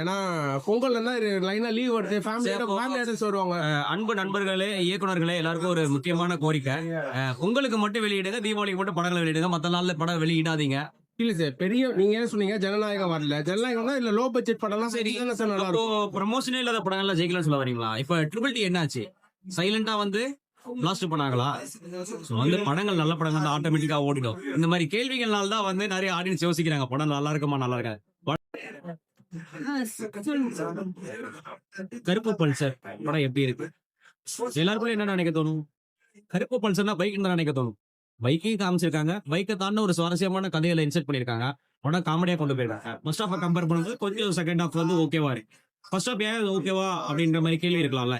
ஏன்னா பொங்கல்னா லைனா லீவ் வருது, ஃபேமிலியோட வருவாங்க. அன்பு நண்பர்களே, இயக்குனர்களே, எல்லாருக்கும் ஒரு முக்கியமான கோரிக்கை. பொங்கலுக்கு மட்டும் வெளியிடுங்க, தீபாவளிக்கு மட்டும் படங்களை வெளியிடுங்க, மற்ற நாள்ல படம் வெளியிடாதீங்க. இல்ல சார், பெரிய நீங்க என்ன சொன்னீங்க, ஜனநாயகம் வரல. ஜனநாயகம் இல்ல, லோ பட்ஜெட் படம்லாம் சரி, சார் நல்லா இருக்கும். ப்ரமோஷனே இல்லாத படங்கள்லாம் ஜெயிக்கலாம்னு சொல்ல வரீங்களா? இப்ப ட்ரிபிள் டி என்னாச்சு? சைலண்டா வந்து பிளாஸ்ட் பண்ணாங்களா? வந்து படங்கள் நல்ல படங்கள் தான் ஆட்டோமேட்டிக்கா ஓடிடும். இந்த மாதிரி கேள்விகள்னால தான் வந்து நிறைய ஆடியன்ஸ் யோசிக்கிறாங்க, படம் நல்லா இருக்குமா நல்லா இருக்காது. கருப்பு பல்சர் படம் எப்படி இருக்கு? எல்லாருக்கும் என்ன நினைக்க தோணும்? கருப்பு பல்சர்னா பைக் தான் நினைக்க தோணும். பைக்கையும் காமிச்சிருக்காங்க, பைக்கை தாண்ட ஒரு சுவாரஸ்யமான கதையில இன்செர்ட் பண்ணிருக்காங்க. படம் காமெடியா கொண்டு போயிருக்காங்க. ஃபர்ஸ்ட் ஹாஃப் கம்பேர் பண்ணும்போது கொஞ்சம் செகண்ட் ஹாஃப் வந்து ஓகேவா இருக்கு. ஃபர்ஸ்ட் ஹாஃப் ஏன் ஓகேவா அப்படின்ற மாதிரி கேள்வி இருக்கலாம்ல.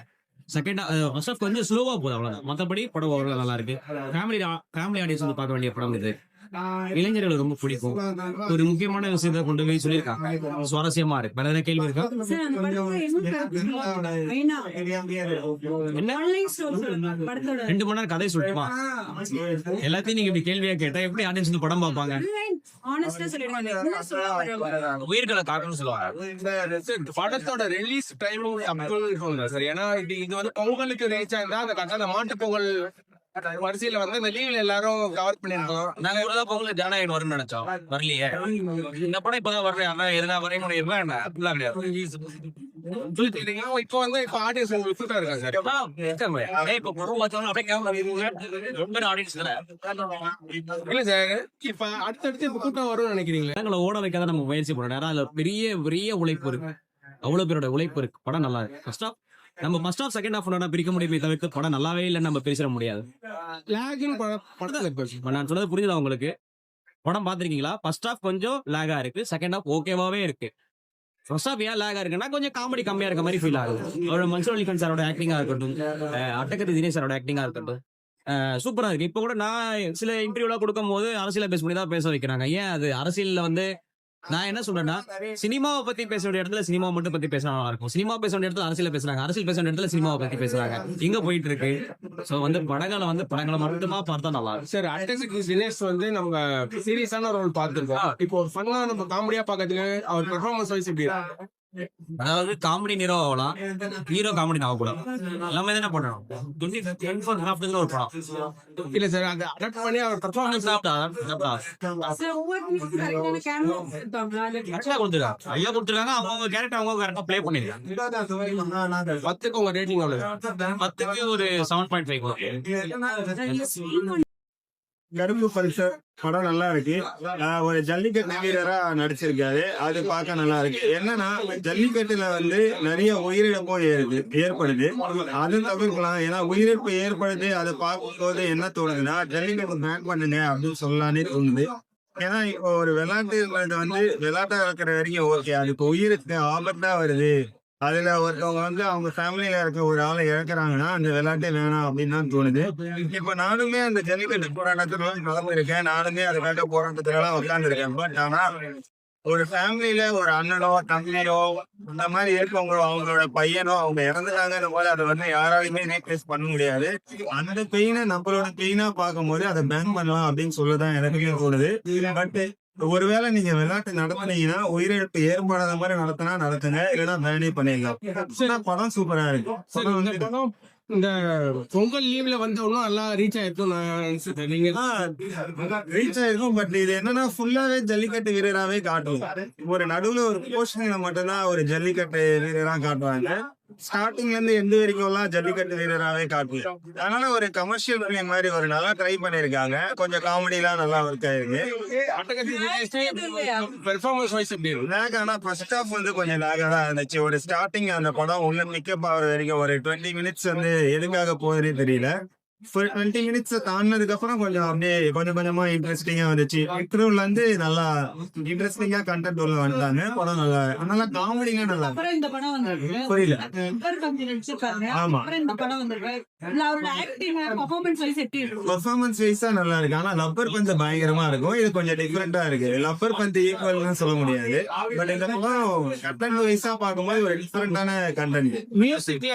செகண்ட் ஃபர்ஸ்ட் ஹாஃப் கொஞ்சம் ஸ்லோவா போகுது, அவ்வளவுதான். மற்றபடி படம் ஓரளவு நல்லா இருக்கு. ஃபேமிலி ஆடியன்ஸ் வந்து பார்க்க வேண்டிய படம் இது. இளைஞர்கள் ரொம்ப பிடிக்கும். ஒரு முக்கியமான விஷயத்தை கொண்டு போய் சொல்லியிருக்காங்க, சுவாரஸ்யமா இருக்கு. வேற ஏதாவது கேள்வி இருக்கா? என்ன 2 மணி நேரம் கதை சொல்லுமா? எல்லாத்தையும் நீங்க இப்படி கேள்வியா கேட்டா எப்படி ஆடியன்ஸ் வந்து படம் பார்ப்பாங்க? உயிர்களை காக்கணும்னு சொல்லுவாங்க. படத்தோட ரிலீஸ் டைம் சார், ஏன்னா இது வந்து பொங்கலுக்கு ரீச் ஆயிருந்தா அந்த மாட்டு பொங்கல் வரிசையில வந்து இந்த லீவ்ல எல்லாரும் கவர் பண்ணிருக்கோம். நாங்க இவ்வளவுதான் பொங்கல் ஜனநாயகம் வரும்னு நினைச்சோம், வரலையே. இந்த படம் இப்பதான் வர்றேன், அதான் எதனா வரைய முடியுமா என்ன? அப்படிலாம் கிடையாது. இப்போ வந்து இப்ப ஆடியன்ஸ் விசிட்டா இருக்காங்க சார். இப்ப படம் பார்த்தோம்னா அப்படியே ரொம்ப ஆடியன்ஸ் தானே. இல்ல சார், இப்ப அடுத்தடுத்து இப்ப கூட்டம் வரும்னு நினைக்கிறீங்களா? எங்களை ஓட வைக்காத நம்ம முயற்சி பண்ணோம். ஏன்னா அதுல பெரிய பெரிய உழைப்பு இருக்கு, அவ்வளவு பேரோட உழைப்பு இருக்கு. படம் நல்லா இருக்கு. ஃபர்ஸ்ட் ஆஃப் நம்ம ஃபர்ஸ்ட் ஆஃப் செகண்ட் ஆஃப் பிரிக்க முடியுமே தவிர்த்து படம் நல்லாவே இல்லைன்னு நம்ம பிரிச்சிட முடியாது. நான் சொன்னது புரிஞ்சுதா உங்களுக்கு? படம் பாத்திருக்கீங்களா? ஃபர்ஸ்ட் ஆஃப் கொஞ்சம் லேகா இருக்கு, செகண்ட் ஆஃப் ஓகேவாவே இருக்கு. ஃபர்ஸ்ட் ஆஃப் ஏன் லேகா இருக்குன்னா கொஞ்சம் காமெடி கம்மியா இருக்க மாதிரி ஃபீல் ஆகுது. அவரோட மன்சூர் அலிகான் சாரோட ஆக்டிங்கா இருக்கட்டும், அட்டகத்தி தினேஷ் சாரோட ஆக்டிங்கா இருக்கட்டும், சூப்பரா இருக்கு. இப்ப கூட நான் சில இன்டர்வியூலாம் கொடுக்கும் போது அரசியலை பேஸ் பண்ணி தான் பேச வைக்கிறாங்க. ஏன் அது அரசியல்ல வந்து நான் என்ன சொல்றேன்னா, சினிமாவை பத்தி பேச வேண்டிய இடத்துல சினிமா மட்டும் பத்தி பேசினா நல்லா இருக்கும். சினிமா பேச வேண்டிய இடத்துல அரசியல் பேசுறாங்க, அரசியல் பேச வேண்டிய இடத்துல சினிமாவை பத்தி பேசுறாங்க. இங்க போயிட்டு இருக்கு. சோ வந்து படங்களை மட்டுமா பார்த்தா நல்லா இருக்கும். சார், அட்டகத்தி தினேஷ் வந்து நம்ம சீரியஸான ரோல் பார்த்திருக்கோம். இப்போ ஒரு ஃபன்னா நம்ம காமெடியா பார்க்கறதுக்கு அவர் பெர்ஃபார்மன்ஸ் வைஸ் எப்படி இருக்கு? அதாவது காமெடி ஹீரோ ஆகலாம், ஹீரோ காமெடி ஆகக்கூடாது. எல்லாமே தானே பண்ணணும். ஒரு படம் இல்ல சார், அந்த அடாப்ட் பண்ணி அவர் பெர்ஃபார்மன்ஸ் ஐயா கொடுத்துருக்காங்க. அவங்க கேரக்டர் அவங்க கரெக்டா பிளே பண்ணிருக்காங்க. 10க்கு உங்க ரேட்டிங் எவ்வளவு? 10க்கு ஒரு 7.5. கருப்பு பல்சர் படம் நல்லா இருக்கு. ஒரு ஜல்லிக்கட்டு வீரரா நடிச்சிருக்காரு, அது பார்க்க நல்லா இருக்கு. என்னன்னா ஜல்லிக்கட்டுல வந்து நிறைய உயிரிழப்பும் ஏற்படுது, அது தவிர்க்கலாம். ஏன்னா உயிரிழப்பு ஏற்படுது, அதை பார்க்கும்போது என்ன தோணுதுன்னா ஜல்லிக்கட்டு பேன் பண்ணுங்க அப்படின்னு சொல்லலான்னு தோணுது. ஏன்னா இப்போ ஒரு விளையாட்டு வந்து விளையாட்டா இருக்கிற வரைக்கும் ஓகே, அது இப்போ உயிருக்கு ஆபத்தா வருது, அதுல ஒருத்தவங்க வந்து அவங்க ஃபேமிலியில இருக்க ஒரு ஆளை இழக்கிறாங்கன்னா அந்த விளையாட்டே வேணாம் அப்படின்னு தான் தோணுது. இப்ப நானுமே அந்த ஜல்லிக்கட்டு போராட்டத்துல கலந்துருக்கேன், நானுமே அதுக்காக போராட்டத்துல எல்லாம் உட்காந்துருக்கேன். பட் ஆனா ஒரு ஃபேமிலியில ஒரு அண்ணனோ தம்பியோ இந்த மாதிரி இருக்கவங்களோ அவங்களோட பையனோ அவங்க இறந்துட்டாங்கன்ற போது அதை வந்து யாராலுமே ரீப்ளேஸ் பண்ண முடியாது. அந்த பெயினை நம்மளோட பெயினா பார்க்கும்போது அதை பேன் பண்ணலாம் அப்படின்னு சொல்லதான் எனக்கு தோணுது. பட் ஒருவேளை நீங்க விளையாட்டு நடத்துனீங்கன்னா உயிரிழப்பு ஏற்படாத மாதிரி நடத்துங்க, இல்லைன்னா பேனே பண்ணிடலாம். படம் சூப்பரா இருக்கு. இந்த பொங்கல் லீவ்ல வந்து ஒன்னும் நல்லா ரீச் ஆயிருக்கும் நீங்க ரீச் ஆயிருக்கும். பட் இது என்னன்னா ஃபுல்லாவே ஜல்லிக்கட்டு வீரராவே காட்டும். ஒரு நடுவுல ஒரு போர்ஷன்ல மட்டும்தான் ஒரு ஜல்லிக்கட்டு வீரரா காட்டுவாங்க. ஸ்டார்டிங்ல இருந்து எந்த வரைக்கும் எல்லாம் ஜல்லிக்கட்டு வீரராவே காட்டுது. அதனால ஒரு கமர்ஷியல் ஃபிலிம் மாதிரி ஒரு நல்லா ட்ரை பண்ணிருக்காங்க. கொஞ்சம் காமெடி எல்லாம் நல்லா ஒர்க் ஆயிருக்கு. பெர்ஃபார்மன்ஸ் வைஸ் எப்படி இருக்கு? லேக் ஆனா ஃபர்ஸ்ட் ஹாஃப் வந்து கொஞ்சம் லேகா தான் இருந்துச்சு. ஒரு ஸ்டார்டிங் அந்த படம் உள்ள பிக்கப் ஆகுற வரைக்கும் ஒரு 20 மினிட்ஸ் வந்து எதுக்காக போகுதுன்னே தெரியல. 20 மினிட்ஸ் தாண்டினதுக்கு அப்புறம் கொஞ்சம் அப்படியே கொஞ்சம் கொஞ்சமா இன்ட்ரெஸ்டிங்கா வந்துச்சு. இன்டர்வியூல இருந்து நல்லா இன்ட்ரெஸ்டிங்கா கண்டென்ட் உள்ள வந்துட்டாங்க. படம் நல்லா அதனால காமெடிங்க நல்லா புரியல. ஆமா, பெர்ஃபார்மன்ஸ் வைஸா நல்லா இருக்கு. ஆனா லப்பர் பந்து பயங்கரமா இருக்கும், இது கொஞ்சம் டிஃபரெண்டா இருக்கு. லப்பர் பந்து ஈக்குவல்னு சொல்ல முடியாது. பட் இந்த படம் கண்டென்ட் வைஸா பார்க்கும்போது ஒரு டிஃபரெண்டான கண்டென்ட். மியூசிக்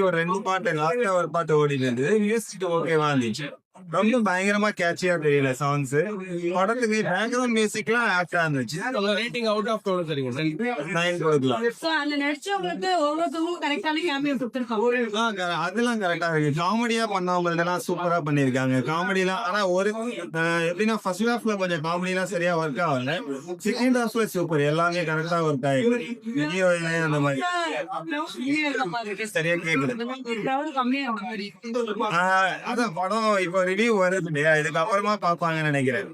ஒரு 2 பாட்டு லாஸ்டா ஒரு பாட்டு ஓடிட்டு இருந்தது. மியூசிக் ஓகேவா இருந்துச்சு. ரொம்ப பயங்கரமா கேட்சியா தெரியல சாங்ஸ். படத்துக்கு பேக்ரவுண்ட் மியூசிக்லாம் ஆக்டா இருந்துச்சு. ரேட்டிங் அவுட் ஆஃப் எவ்வளவு தரீங்க? 9 கொடுக்கலாம். So, அந்த நடிச்சவங்களுக்கு ஒவ்வொருத்தவங்களும் கரெக்டான கேமியோ கொடுத்துருக்காங்க. அதெல்லாம் கரெக்டா இருக்கு. காமெடியா பண்ணவங்கள்ட்ட சுப்பரா பண்ணிருக்காங்க. காமெடிலாம் ஆனா ஒரு எப்படின்னா ஃபர்ஸ்ட் ஹாஃப்ல கொஞ்சம் காமெடிலாம் சரியா ஒர்க் ஆகல. செகண்ட் ஹாஃப்ல சூப்பர், எல்லாமே கரெக்டா ஒர்க் ஆயிருக்கு. அந்த மாதிரி சரியா கேக்குது. அதான் படம் இப்போ ரிவ்யூ வருது இல்லையா, இதுக்கப்புறமா பாப்பாங்கன்னு நினைக்கிறேன்.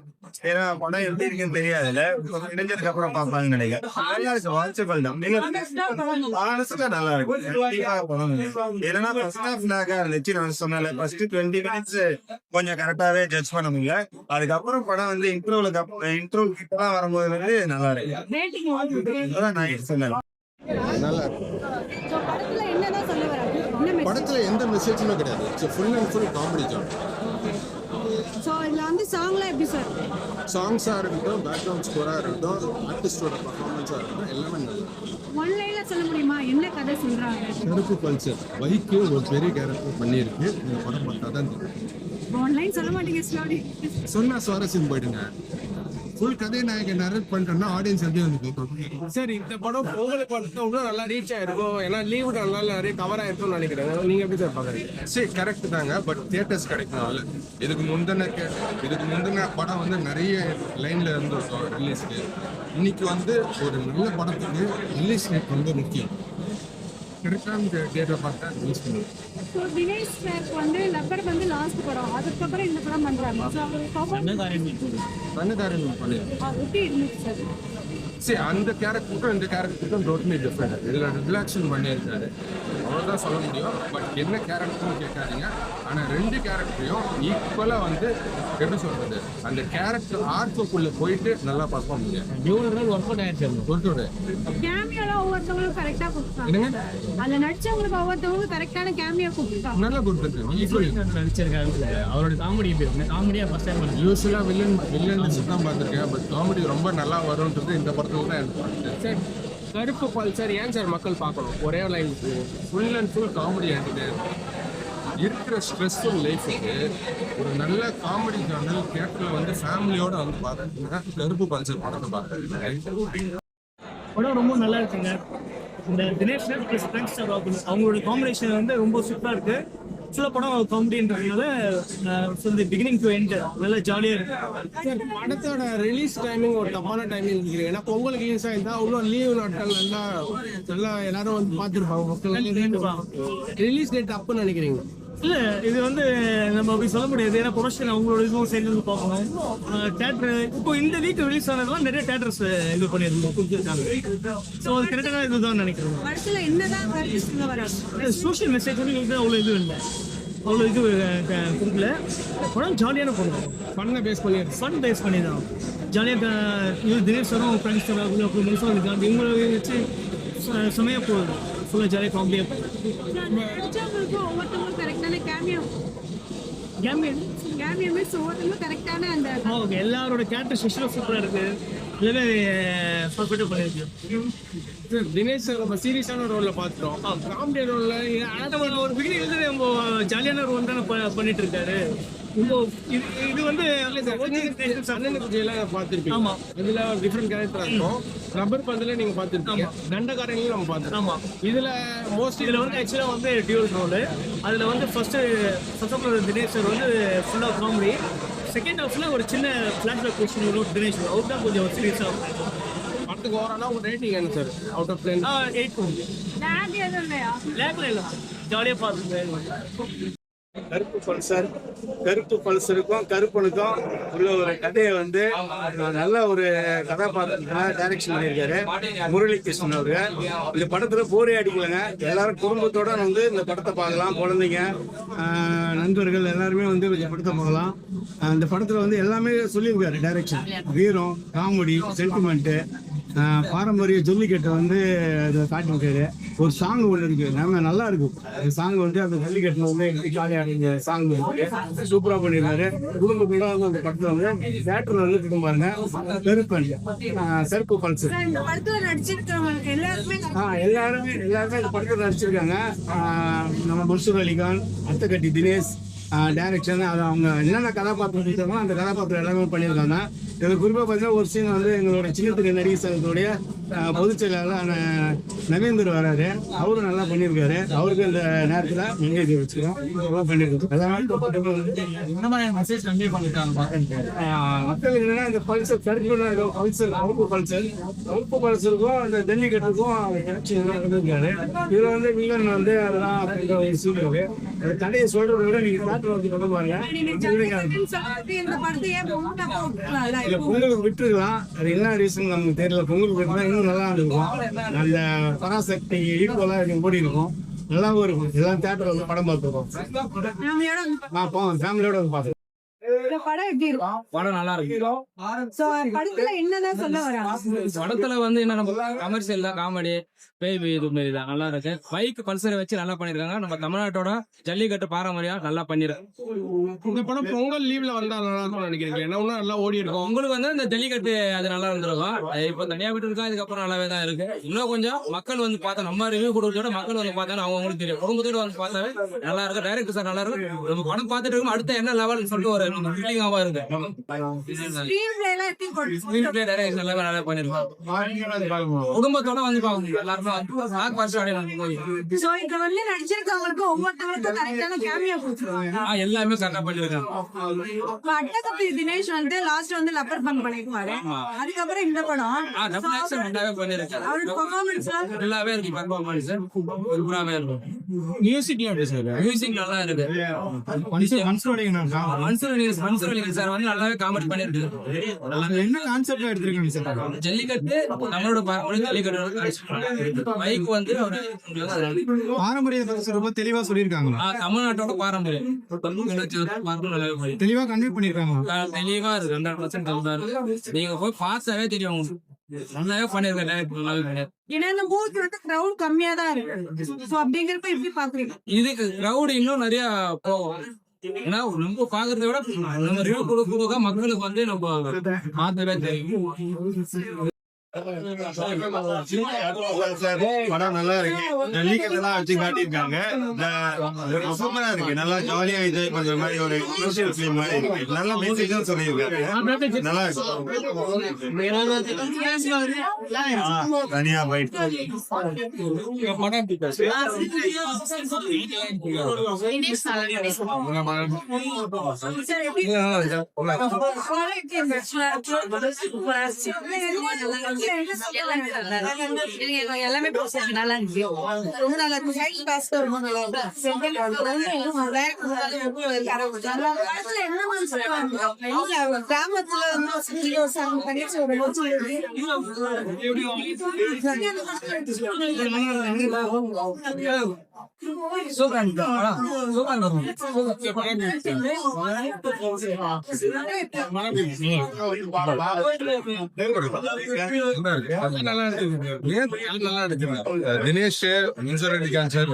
ஏன்னா படம் எப்படி இருக்குன்னு தெரியாதுல்ல, இணைஞ்சதுக்கு அப்புறம் பாப்பாங்கன்னு நினைக்கிறேன். நல்லா இருக்கு, வாட்சபிள் தான். ஆனஸ்டா நல்லா இருக்கு. ஏன்னா ஃபர்ஸ்ட் ஹாஃப் லாகா இருந்துச்சு. நான் சொன்னேன் ஃபர்ஸ்ட் 20 மினிட்ஸ் கொஞ்சம் கரெக்டாவே ஜட்ஜ் பண்ண முடியல. அதுக்கப்புறம் படம் வந்து இன்ட்ரோ கிட்டலாம் வரும்போது வந்து நல்லா இருக்கு. அதான் நான் சொன்னேன். நல்லா இருக்கு. So, படத்துல என்னதான் சொல்ல வராங்க? என்ன message? படத்துல எந்த மெசேஜுமே கிடையாது. It's full and full comedy John. So, இதுல வந்து சாங்லாம் எப்படி சார்? சாங்ஸா இருக்கட்டும், பேக்ரவுண்ட் ஸ்கோரா இருக்கட்டும், ஆர்டிஸ்டோட பர்ஃபார்மன்ஸா இருக்கட்டும், எல்லாமே நல்லா இருக்கு. ஒன் லைன்ல சொல்ல முடியுமா என்ன கதை சொல்றாங்க? கருப்பு பல்சர் வைக்கு ஒரு பெரிய கேரக்டர் பண்ணியிருக்கு. இந்த படம் பார்த்தா தான் தெரியும். ஒன் லைன் சொல்ல மாட்டீங்க, ஸ்லோலி. சொன்னா சுவாரஸ்யம் போயிடுங்க. ஃபுல் கதையை நான் இங்கே நரேட் பண்ணிட்டேன்னா ஆடியன்ஸ் எப்படி வந்து கேட்பாங்க? சரி, இந்த படம் பொங்கலுக்கு வந்து இன்னும் நல்லா ரீச் ஆயிருக்கும். ஏன்னா லீவு நல்லா நிறைய கவர் ஆயிருக்கும்னு நினைக்கிறேன். நீங்க எப்படி சார் பாக்குறீங்க? சரி, கரெக்ட் தாங்க. பட் தியேட்டர்ஸ் கிடைக்கணும்ல. இதுக்கு முந்தின படம் வந்து நிறைய லைன்ல இருந்திருக்கும் ரிலீஸ்க்கு. இன்னைக்கு வந்து ஒரு நல்ல படத்துக்கு ரிலீஸ் டேட் ரொம்ப முக்கியம். கரெக்டான டேட்டை பார்த்தா ரிலீஸ் பண்ணுவோம். So, தினேஷ் சாருக்கு வந்து லப்பர் வந்து லாஸ்ட் படம், அதுக்கப்புறம் இந்த படம் பண்றாங்க. So, அவர் கண்ணுதாரன் பண்ணியிருக்கோம். எப்படி இருந்துச்சு சார்? சரி, அந்த கேரக்டருக்கும் இந்த கேரக்டருக்கும் டோட்டலி டிஃப்ரெண்ட். இதில் ரிலாக்ஷன் பண்ணியிருக்காரு, அவ்வளோதான் சொல்ல முடியும். பட் என்ன கேரக்டர்னு கேட்காதீங்க. ஆனால் ரெண்டு கேரக்டரையும் ஈக்குவலாக வந்து எப்படி சொல்றது, அந்த கேரக்டர் ஆர்க்குள்ளே போயிட்டு நல்லா பர்ஃபார்ம் பண்ணுங்க. கேமியோல ஒவ்வொருத்தவங்களும் கரெக்டா கொடுத்தாங்க. என்னங்க? அதுல நடிச்சவங்களுக்கு ஒவ்வொருத்தவங்களும் கரெக்டான கேமியோ கொடுத்தாங்க. நல்லா கொடுத்துருக்கு. நடிச்சிருக்காரு. அவரோட காமெடி காமெடியா ஃபர்ஸ்ட் டைம் யூஸ்வலாக வில்லன் தான் பார்த்துருக்கேன். பட் காமெடி ரொம்ப நல்லா வரும்ன்றது இந்த படத்துல தான் எனக்கு பார்த்தேன். சார், கருப்பு பல்சர் ஏன் சார் மக்கள் பார்க்கணும்? ஒரே line. Full and full comedy ஆகிட்டு இருக்கிற ஸ்ட்ரெஸ்ஃபுல் லைஃபுக்கு ஒரு நல்ல காமெடி சேனல் தியேட்டரில் வந்து ஃபேமிலியோட வந்து பார்த்தீங்கன்னா கருப்பு பல்சர் படத்தை பார்த்தேன். படம் ரொம்ப நல்லா இருக்குங்க. இந்த தினேஷ் ப்ளஸ் தேங்க்ஸ் அவங்களோட காம்பினேஷன் வந்து ரொம்ப சூப்பராக இருக்கு. ஃபுல்லாக படம் காமெடின்றதுனால பிகினிங் டு எண்ட் நல்லா ஜாலியாக இருக்கு. சார், படத்தோட ரிலீஸ் டைமிங் ஒரு தப்பான டைமிங் இருக்குது. ஏன்னா பொங்கலுக்கு ரிலீஸ் ஆயிருந்தா இன்னும் லீவ் நாட்கள் நல்லா எல்லாரும் வந்து பார்த்துருப்பாங்க. மக்கள் ரிலீஸ் டேட் தப்புன்னு நினைக்கிறீங்க? இல்லை, இது வந்து நம்ம அப்படி சொல்ல முடியாது. ஏன்னா ப்ரொடக்ஷன் அவங்களோட இதுவும் சைடு வந்து பார்க்கணும். தேட்டர் இப்போ இந்த வீக் ரிலீஸ் ஆனதுலாம் நிறைய தேட்டர்ஸ் இது பண்ணியிருந்தோம், கொடுத்துருக்காங்க. ஸோ அது கரெக்டான இதுதான் நினைக்கிறோம். படத்துல என்னதான் கருத்து சொல்ல வராங்க? சோஷியல் மெசேஜ் வந்து எங்களுக்கு அவ்வளோ இது இல்லை, அவ்வளோ இது கொடுக்கல. படம் ஜாலியான படம், ஃபன்னை பேஸ் பண்ணியிருக்கு. ஃபன் பேஸ் பண்ணி தான் ஜாலியாக இது தினேஷ் சாரும் ஃப்ரெண்ட்ஸ் அப்புறம் மனுஷன் இருக்காங்க. இவங்களை வச்சு செமையாக போகுது. ஃபுல்லாக ஜாலியாக காமெடியாக நடிச்சவங்களுக்கு ஒவ்வொருத்தவங்களும் கரெக்டான கேமியோ மீன்ஸ் ஒவ்வொருத்தவங்களும் கரெக்டான அந்த ஓகே. எல்லாரோட கேரக்டர் செஷனும் சூப்பராக இருக்கு. எல்லாமே பர்ஃபெக்டாக பண்ணியிருக்கு. சார், தினேஷ் சார் நம்ம சீரியஸான ரோலில் பார்த்துட்டோம். காமெடி ரோலில் ஒரு பிகினிங் வந்து நம்ம ஜாலியான ரோல் தானே பண்ணிட்டு இருக்காரு. இப்போ இது வந்து அண்ணனுக்கு விஜயெல்லாம் பார்த்துருப்பீங்க. ஆமா, இதுல டிஃப்ரெண்ட் கேரக்டர் இருக்கும். ரப்பர் பந்தில் நீங்க பார்த்துருப்பீங்க. தண்டக்காரங்களையும் நம்ம பார்த்துருக்கோம். ஆமா, இதுல மோஸ்ட் இதில் வந்து ஆக்சுவலாக வந்து டியூல் ரோலு. அதில் வந்து ஃபர்ஸ்ட் ஆஃப் தினேஷ் சார் வந்து ஃபுல்லாக காமெடி. செகண்ட் ஹாஃப்ல ஒரு சின்ன ஃபிளாஷ்பேக் கொஸ்டின் வரும் தினேஷ். அவர் தான் கொஞ்சம் சீரியஸாக படத்துக்கு ஓவராலா உங்க ரேட்டிங் என்ன சார்? Out of 10? 8 கொடுங்க. லேக் எதுவும் இல்லையா? லேக்ல இல்லை, ஜாலியாக பார்த்துருக்கேன். கருப்பு பல்சருக்கும் கருப்பனுக்கும் உள்ள ஒரு கதையை வந்து நல்ல ஒரு கதாபாத்திரத்துல டைரக்ஷன் பண்ணியிருக்காரு முரளி கிருஷ்ணன் அவரு. இந்த படத்துல போரே அடிக்கலைங்க. எல்லாரும் குடும்பத்தோட வந்து இந்த படத்தை பார்க்கலாம். குழந்தைங்க, நண்பர்கள் எல்லாருமே வந்து இந்த படத்தை பார்க்கலாம். இந்த படத்துல வந்து எல்லாமே சொல்லியிருக்காரு டைரக்ஷன். வீரம், காமெடி, சென்டிமெண்ட், பாரம்பரிய ஜல்லிக்கட்டை வந்து காட்டிருக்காரு. ஒரு சாங் ஒன்று இருக்கு, நம்ம நல்லா இருக்கும் சாங் வந்து. அந்த ஜல்லிக்கட்டில் வந்து ஜாலியாக சாங் இருக்கு, சூப்பரா பண்ணிருக்காரு. குடும்பத்தோட வந்து அந்த படத்துல வந்து தேட்டர்ல வந்து பாருங்க. கருப்பன், செருப்பு பல்சர், இந்த படத்துல நடிச்சிருக்கிறவங்களுக்கு எல்லாருமே இந்த படத்துல நடிச்சிருக்காங்க. நம்ம முர்ஷித் அலிகான், அத்தகட்டி தினேஷ், டைரக்ஷன் அது அவங்க என்னென்ன கதாபாத்திரம் கொடுத்தாங்களோ அந்த கதாபாத்திரம் எல்லாமே பண்ணியிருக்காங்க. இதில் குறிப்பாக பார்த்தீங்கன்னா ஒரு சீன் வந்து எங்களோட சின்னத்திரை நடிகர் சங்கத்துடைய பொதுச் செயலாளர் நவேந்தர் வராரு. அவரும் நல்லா பண்ணியிருக்காரு. அவருக்கு இந்த நேரத்தில் எங்கேஜ் வச்சுக்கிறோம். நல்லா பண்ணியிருக்கோம். எல்லாமே மெசேஜ் கன்வே பண்ணிருக்காங்க மக்கள் என்னன்னா இந்த பல்சர் கருக்குள்ள பல்சர் அவுப்பு பல்சருக்கும் இந்த ஜல்லிக்கட்டுக்கும் இருக்காரு. இதுல வந்து வில்லன் வந்து அதெல்லாம் அப்படின்ற ஒரு சீன் இருக்கு. அந்த கதையை சொல்றதை விட நீங்க தேட்டர் வந்து கொண்டு பாருங்க. இந்த படத்தையே இல்ல பொங்கலுக்கு விட்டுருக்கலாம். அது என்ன ரீசன் நமக்கு தெரியல. பொங்கலுக்கு விட்டுனா இன்னும் நல்லா இருக்கும். அந்த பராசக்தி ஈக்குவலா ஓடி இருக்கும். நல்லாவும் இருக்கும். எல்லாம் தேட்டர் வந்து படம் பார்த்துருக்கோம். ஃபேமிலியோட வந்து பார்த்துருக்கோம். இந்த படம் எப்படி இருக்கும்? படம் நல்லா இருக்கு. சோ படத்துல என்னதான் சொல்ல வராங்க? படத்துல வந்து என்ன நம்ம கமர்ஷியல் தான், காமெடி பேய் இது மாரி தான் நல்லா இருக்கு. பைக் பல்சரை வச்சு நல்லா பண்ணிருக்காங்க. நம்ம தமிழ்நாட்டோட ஜல்லிக்கட்டு பாரம்பரியம் நல்லா பண்ணிருக்காங்க. இந்த படம் பொங்கல் லீவ்ல வந்தா நல்லா இருக்கும்னு நினைக்கிறீங்க? என்ன ஒன்னும் நல்லா ஓடி இருக்கும். உங்களுக்கு வந்து இந்த ஜல்லிக்கட்டு அது நல்லா இருந்திருக்கும். இப்போ தனியா விட்டு இருக்கா, இதுக்கப்புறம் நல்லாவே தான் இருக்கு. இன்னும் கொஞ்சம் மக்கள் வந்து பார்த்தா, நம்ம ரிவ்யூ கொடுக்கறத மக்கள் வந்து பார்த்தா அவங்களுக்கு தெரியும். குடும்பத்தோட வந்து பார்த்தாவே நல்லா இருக்கு. டைரக்டர் சார் நல்லா இருக்கு. நம்ம படம் பார்த்துட்டு இருக்கோம். அடுத்த என்ன லெவல் சொல்லிட்டு ஒரு ஃபீலிங்காவா இருக்கு. ஸ்கிரீன் பிளே எல்லாம் எப்படி போட்டு டைரக்ஷன் எல்லாமே நல்லா பண்ணிருக்கோம். குடும்பத்தோட வந்து பாக்கணும். எல்லாருமே ஆக் பாஸ்ட் ஆடியன்ஸ் சோ இங்க வந்து நடிச்சிருக்கவங்களுக்கு ஒவ்வொருத்தவங்களுக்கும் கரெக்டான கேமியா கொடுத்துருவாங்க. எல்லாமே கரெக்டா பண்ணிருக்காங்க. அட்டகப்பி தினேஷ் வந்து லாஸ்ட் வந்து லப்பர் பன் பண்ணிருக்காரு. அதுக்கப்புறம் இந்த படம் நல்லாவே பண்ணிருக்காரு. அவரோட பெர்ஃபார்மன்ஸ் நல்லாவே இருக்கு. பெர்ஃபார்மன்ஸ் சூப்பராவே இருக்கு. மியூசிக் மியூசிக் நல்லா இருக்கு. மன்சூர் சார் வந்து நல்லாவே காமெடி பண்ணிருக்கு. என்ன கான்செப்ட் எடுத்திருக்காங்க சார்? ஜல்லிக்கட்டு நம்மளோட பாரம்பரிய ஜல்லிக்கட்டு. பைக் வந்து பாரம்பரிய ரொம்ப தெளிவா சொல்லியிருக்காங்க. தமிழ்நாட்டோட பாரம்பரியம் தெளிவா கன்வே பண்ணிருக்காங்க. தெளிவா இருக்கு. 100% நீங்க போய் பார்த்தாவே தெரியும். நல்லாவே பண்ணிருக்காங்க. ஏன்னா இந்த மூவிக்கு வந்து கிரவுட் கம்மியா தான் இருக்கு. சோ அப்படிங்கிறப்ப எப்படி பாக்குறீங்க? இதுக்கு கிரௌட் இன்னும் நிறைய போகும். ஏன்னா ரொம்ப பாக்குறத விட நம்ம ரிவ்யூ கொடுக்க மக்களுக்கு வந்து நம்ம மாத்தவே தெரியும். படம் நல்லா இருக்கு. ஜல்லிக்கட்டெல்லாம் வச்சு காட்டியிருக்காங்க. சூப்பரா இருக்கு. நல்லா ஜாலியா என்ஜாய் பண்ற மாதிரி ஒரு சோசியல் ஃபிலிம் மாதிரி இருக்கு. நல்லா மெசேஜும் சொல்லியிருக்காங்க. நல்லா இருக்கு. தனியா போயிட்டு எல்லாமே நல்லா இருக்கு. ரொம்ப நல்லா இருக்கு. கிராமத்துல தினேஷ் இன்சூரன்ஸ் கேன்சர்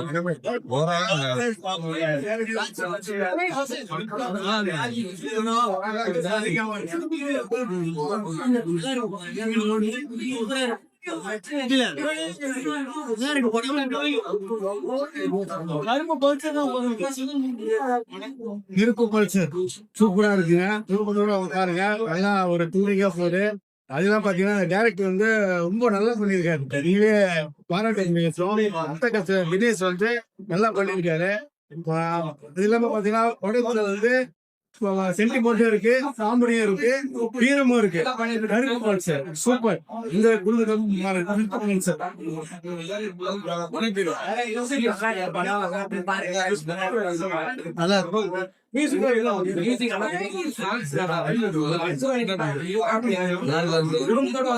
இருப்பு பல்சர் சூப்பரா இருக்குங்க. குடும்பத்தோட பாருங்க. எல்லாம் ஒரு தூரிகா போகுது. அதெல்லாம் பாத்தீங்கன்னா டைரக்டர் வந்து ரொம்ப நல்லா பண்ணியிருக்காரு. நீங்களே பாராட்டு. வினேஷ் வந்து நல்லா பண்ணியிருக்காரு. இது இல்லாம பாத்தீங்கன்னா படத்துல வந்து சென்டிமெண்ட்டும் இருக்கு, காமெடியும் இருக்கு, வீரமும் இருக்கு. கருப்பு பல்சர் சூப்பர். இந்த குடும்பம் நல்லா இருக்கும். குடும்பத்தோட